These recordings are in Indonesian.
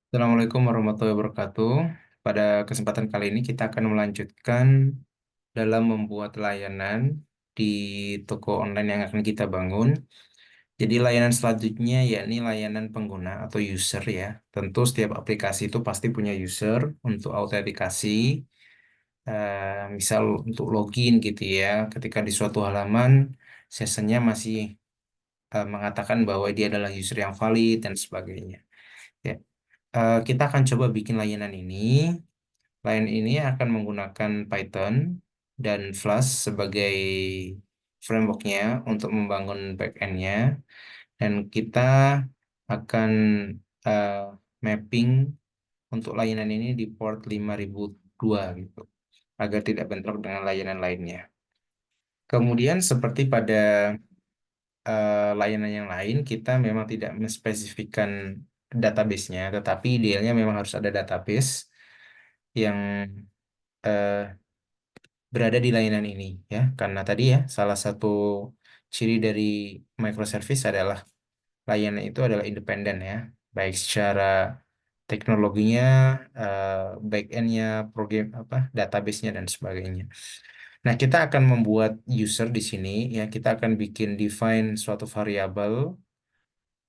Assalamualaikum warahmatullahi wabarakatuh. Pada kesempatan kali ini kita akan melanjutkan dalam membuat layanan di toko online yang akan kita bangun. Jadi layanan selanjutnya yakni layanan pengguna atau user ya. Tentu setiap aplikasi itu pasti punya user untuk autentikasi, misal untuk login gitu ya. Ketika di suatu halaman sessionnya masih mengatakan bahwa dia adalah user yang valid dan sebagainya. Ya. Kita akan coba bikin layanan ini. Layanan ini akan menggunakan Python dan Flash sebagai frameworknya untuk membangun backend-nya. Dan kita akan eh, mapping untuk layanan ini di port 5002 gitu, agar tidak bentrok dengan layanan lainnya. Kemudian seperti pada layanan yang lain, kita memang tidak menspesifikkan database-nya, tetapi idealnya memang harus ada database yang eh, berada di layanan ini ya, karena tadi ya salah satu ciri dari microservice adalah layanan itu adalah independen ya, baik secara teknologinya, eh, back-end-nya, program apa, database-nya dan sebagainya. Nah, kita akan membuat user di sini ya, kita akan bikin define suatu variabel,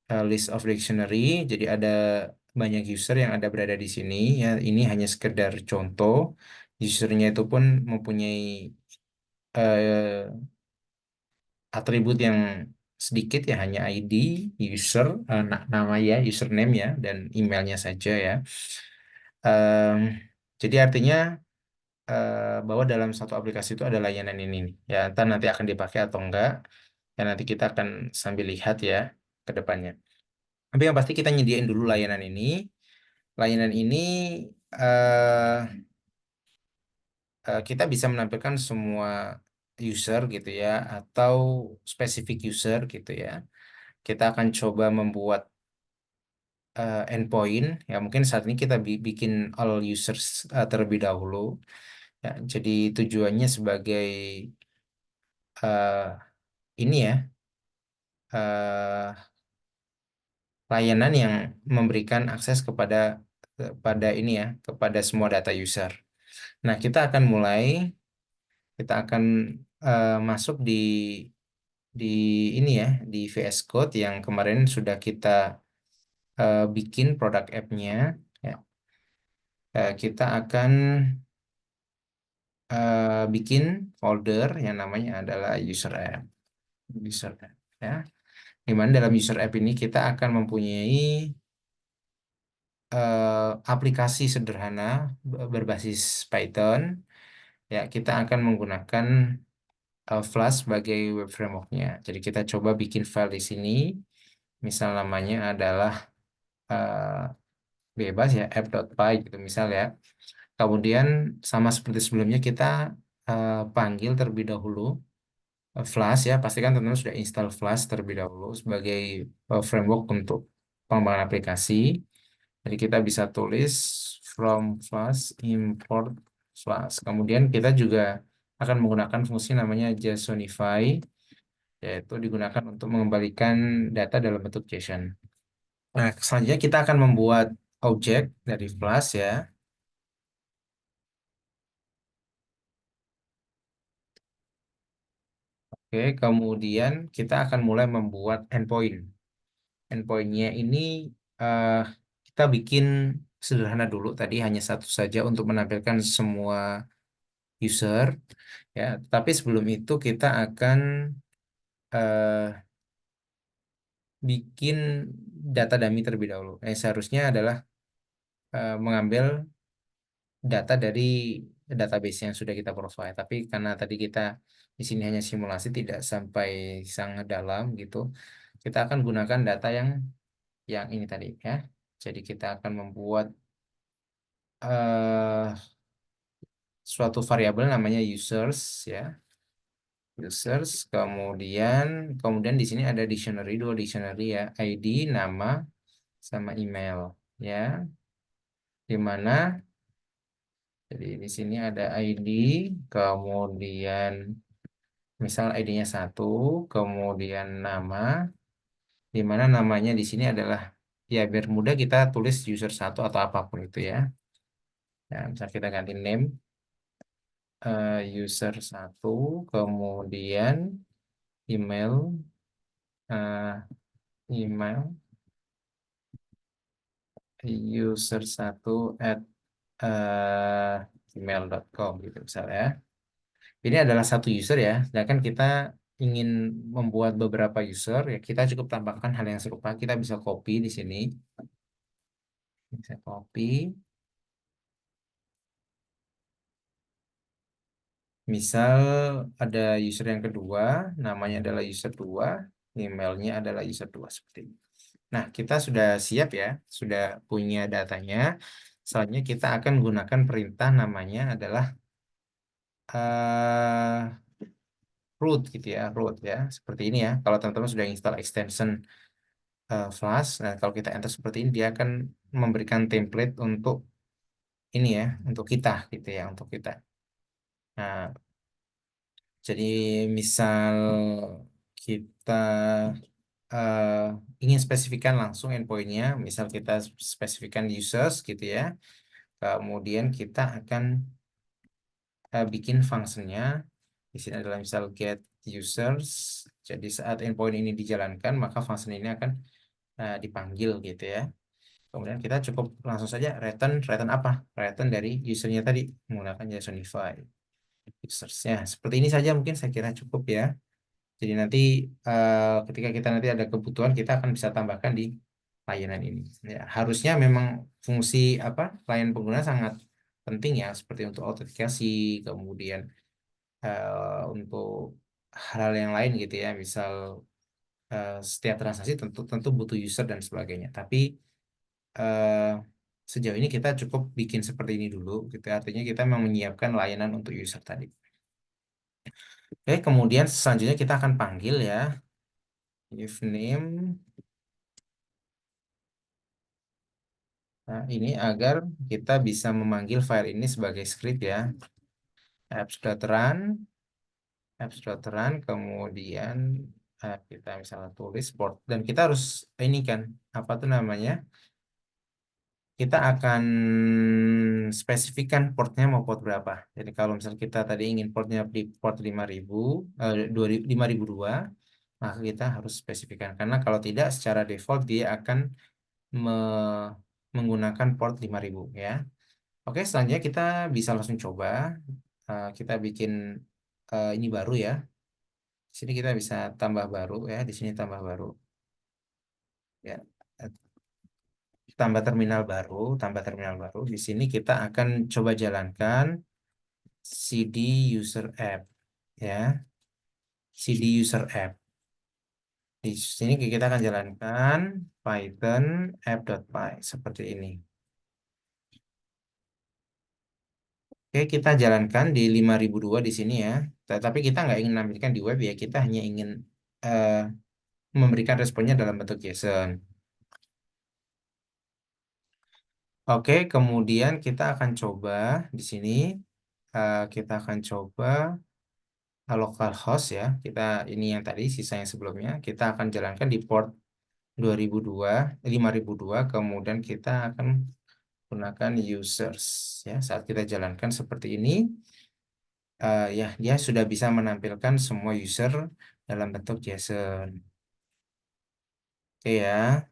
list of dictionary. Jadi ada banyak user yang ada berada di sini ya. Ini hanya sekedar contoh. Usernya itu pun mempunyai eh, atribut yang sedikit ya, hanya ID, user, nama ya, username ya, dan emailnya saja ya. Em, jadi artinya bahwa dalam satu aplikasi itu ada layanan ini nih. Ya, entah nanti akan dipakai atau enggak. Ya, nanti kita akan sambil lihat ya ke depannya. Tapi yang pasti kita nyediain dulu layanan ini. Layanan ini eh, kita bisa menampilkan semua user gitu ya, atau spesifik user gitu ya. Kita akan coba membuat endpoint ya, mungkin saat ini kita bikin all users terlebih dahulu ya. Jadi tujuannya sebagai eh, ini ya, eh, layanan yang memberikan akses kepada ini ya, kepada semua data user. Nah, kita akan masuk di ini ya, di VS Code yang kemarin sudah kita bikin produk app-nya ya. Kita akan bikin folder yang namanya adalah user app ya, di mana dalam user app ini kita akan mempunyai aplikasi sederhana berbasis Python ya. Kita akan menggunakan Flash sebagai web frameworknya. Jadi kita coba bikin file di sini, misal namanya adalah eh, bebas ya, app.py gitu misal ya. Kemudian sama seperti sebelumnya kita panggil terlebih dahulu Flash ya, pastikan teman-teman sudah install Flash terlebih dahulu sebagai framework untuk pengembangan aplikasi. Jadi kita bisa tulis from Flash import Flash. Kemudian kita juga akan menggunakan fungsi namanya JSONify, yaitu digunakan untuk mengembalikan data dalam bentuk JSON. Nah, selanjutnya kita akan membuat objek dari Flash ya. Oke, kemudian kita akan mulai membuat endpoint. Endpointnya ini eh, kita bikin sederhana dulu, tadi hanya satu saja untuk menampilkan semua user ya. Tapi sebelum itu kita akan eh, bikin data dummy terlebih dahulu. Seharusnya adalah mengambil data dari database yang sudah kita provide. Tapi karena tadi kita di sini hanya simulasi, tidak sampai sangat dalam gitu, kita akan gunakan data yang ini tadi ya. Jadi kita akan membuat eh, suatu variabel namanya users ya, users. Kemudian di sini ada dictionary, dua dictionary ya, ID, nama, sama email ya. Di mana jadi di sini ada ID, kemudian misal ID-nya satu, kemudian nama, di mana namanya di sini adalah ya biar mudah kita tulis user satu atau apapun itu ya. Nah, misal kita ganti name user satu, kemudian email eh, email user satu at eh, gmail.com gitu misalnya. Ini adalah satu user ya, sedangkan kita ingin membuat beberapa user ya kita cukup tambahkan hal yang serupa. Kita bisa copy di sini, bisa copy. Misal ada user yang kedua, namanya adalah user 2, emailnya adalah user 2 seperti ini. Nah, kita sudah siap ya, sudah punya datanya. Soalnya kita akan gunakan perintah namanya adalah eh root gitu ya, root ya. Seperti ini ya. Kalau teman-teman sudah install extension Flash, nah kalau kita enter seperti ini dia akan memberikan template untuk ini ya, untuk kita gitu ya, untuk kita. Nah, jadi misal kita eh, ingin spesifikkan langsung endpointnya, misal kita spesifikkan users gitu ya, kemudian kita akan bikin fungsinya. Di sini adalah misal get users. Jadi saat endpoint ini dijalankan, maka function ini akan dipanggil gitu ya. Kemudian kita cukup langsung saja return return apa? Return dari usernya tadi menggunakan JSONify usersnya. Seperti ini saja mungkin saya kira cukup ya. Jadi nanti ketika kita nanti ada kebutuhan kita akan bisa tambahkan di layanan ini. Ya, harusnya memang fungsi apa layanan pengguna sangat penting ya seperti untuk autentikasi, kemudian untuk hal yang lain gitu ya. Misal setiap transaksi tentu tentu butuh user dan sebagainya. Tapi eh, sejauh ini kita cukup bikin seperti ini dulu gitu. Artinya kita memang menyiapkan layanan untuk user tadi. Oke, kemudian selanjutnya kita akan panggil ya if name. Nah, ini agar kita bisa memanggil file ini sebagai script ya. apps.run, apps.run, kemudian kita misalnya tulis port dan kita harus ini kan apa tuh namanya? Kita akan spesifikkan portnya mau port berapa. Jadi kalau misal kita tadi ingin portnya di port 5000, 5002, maka kita harus spesifikkan. Karena kalau tidak, secara default dia akan me- menggunakan port 5000 ya. Oke, selanjutnya kita bisa langsung coba. Kita bikin ini baru ya. Di sini kita bisa tambah baru ya. Di sini tambah baru ya. Eh, tambah terminal baru. Di sini kita akan coba jalankan cd user app ya. cd user app. Di sini kita akan jalankan Python app.py seperti ini. Oke, kita jalankan di 5002 di sini ya. Tetapi kita nggak ingin menampilkan di web ya. Kita hanya ingin eh, memberikan responnya dalam bentuk JSON. Oke, kemudian kita akan coba di sini. Kita akan coba localhost ya. Kita ini yang tadi, sisa yang sebelumnya. Kita akan jalankan di port 2002, 5002. Kemudian kita akan gunakan users ya. Saat kita jalankan seperti ini, ya dia sudah bisa menampilkan semua user dalam bentuk JSON. Oke ya.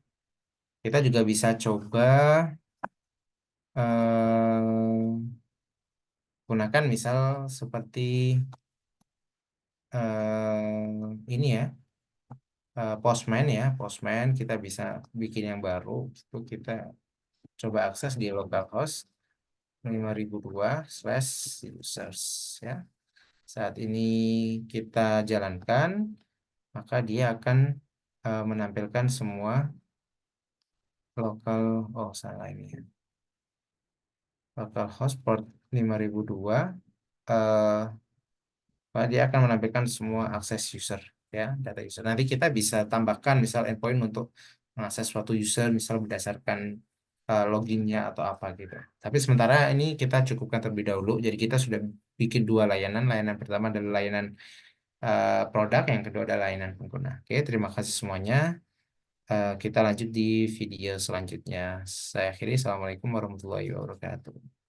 Kita juga bisa coba gunakan misal seperti ini ya, Postman ya, Postman kita bisa bikin yang baru, itu kita coba akses di localhost 5002/users ya. Saat ini kita jalankan, maka dia akan menampilkan semua lokal, oh salah ini ya, localhost port 5002. eh dia akan menampilkan semua akses user ya, data user. Nanti kita bisa tambahkan misal endpoint untuk mengakses suatu user misal berdasarkan loginnya atau apa gitu. Tapi sementara ini kita cukupkan terlebih dahulu. Jadi kita sudah bikin dua layanan. Layanan pertama adalah layanan produk, yang kedua adalah layanan pengguna. Oke, terima kasih semuanya. Kita lanjut di video selanjutnya. Saya akhiri. Assalamualaikum warahmatullahi wabarakatuh.